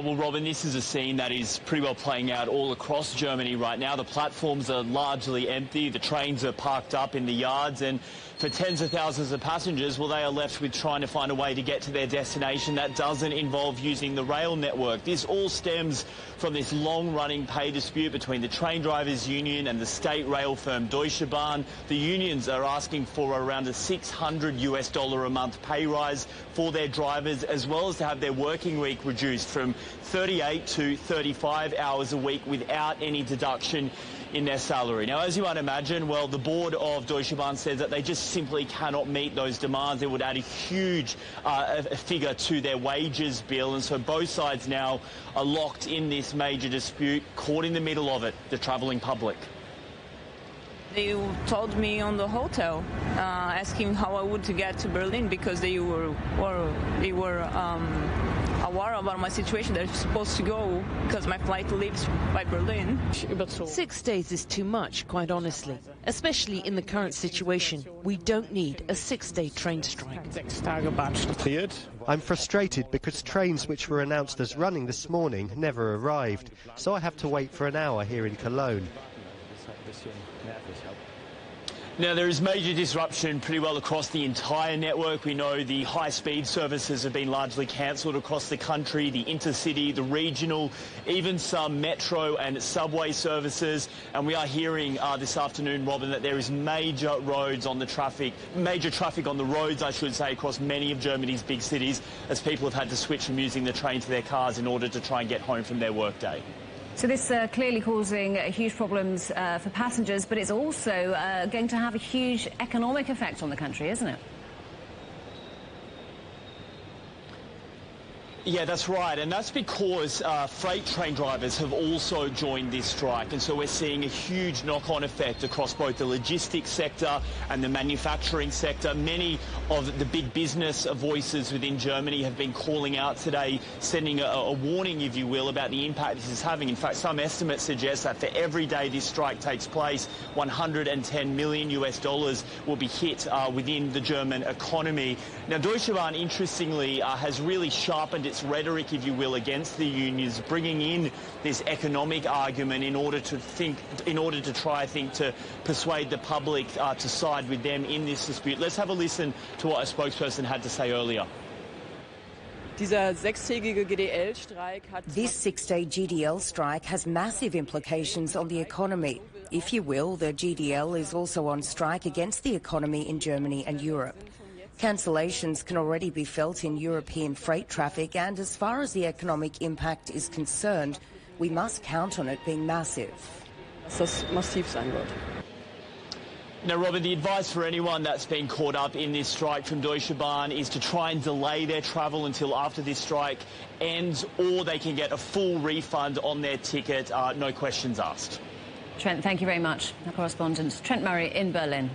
Well, Robin, this is a scene that is pretty well playing out all across Germany right now. The platforms are largely empty. The trains are parked up in the yards. And for tens of thousands of passengers, well, they are left with trying to find a way to get to their destination that doesn't involve using the rail network. This all stems from this long-running pay dispute between the train drivers union and the state rail firm Deutsche Bahn. The unions are asking for around a $600 a month pay rise for their drivers, as well as to have their working week reduced from 38 to 35 hours a week without any deduction in their salary. Now, as you might imagine, well, the board of Deutsche Bahn says that they just simply cannot meet those demands. It would add a huge figure to their wages bill, and so both sides now are locked in this major dispute, caught in the middle of it, the travelling public. They told me on the hotel, asking how I would get to Berlin, because they were aware about my situation. They're supposed to go because my flight leaves by Berlin. 6 days is too much, quite honestly, especially in the current situation. We don't need a 6-day train strike. I'm frustrated because trains which were announced as running this morning never arrived, so I have to wait for an hour here in Cologne. Now, there is major disruption pretty well across the entire network. We know the high-speed services have been largely cancelled across the country, the intercity, the regional, even some metro and subway services. And we are hearing this afternoon, Robin, that there is major traffic on the roads, I should say, across many of Germany's big cities, as people have had to switch from using the train to their cars in order to try and get home from their workday. So this clearly causing huge problems for passengers, but it's also going to have a huge economic effect on the country, isn't it? Yeah, that's right, and that's because freight train drivers have also joined this strike, and so we're seeing a huge knock-on effect across both the logistics sector and the manufacturing sector. Many of the big business voices within Germany have been calling out today, sending a warning, if you will, about the impact this is having. In fact, some estimates suggest that for every day this strike takes place, $110 million will be hit within the German economy. Now, Deutsche Bahn, interestingly, has really sharpened its rhetoric, if you will, against the unions, bringing in this economic argument in order to try to persuade the public to side with them in this dispute. Let's have a listen to what a spokesperson had to say earlier. This 6-day GDL strike has massive implications on the economy. If you will, the GDL is also on strike against the economy in Germany and Europe. Cancellations can already be felt in European freight traffic, and as far as the economic impact is concerned, we must count on it being massive. Now, Robert, the advice for anyone that's been caught up in this strike from Deutsche Bahn is to try and delay their travel until after this strike ends, or they can get a full refund on their ticket, no questions asked. Trent, thank you very much. Our correspondent Trent Murray in Berlin.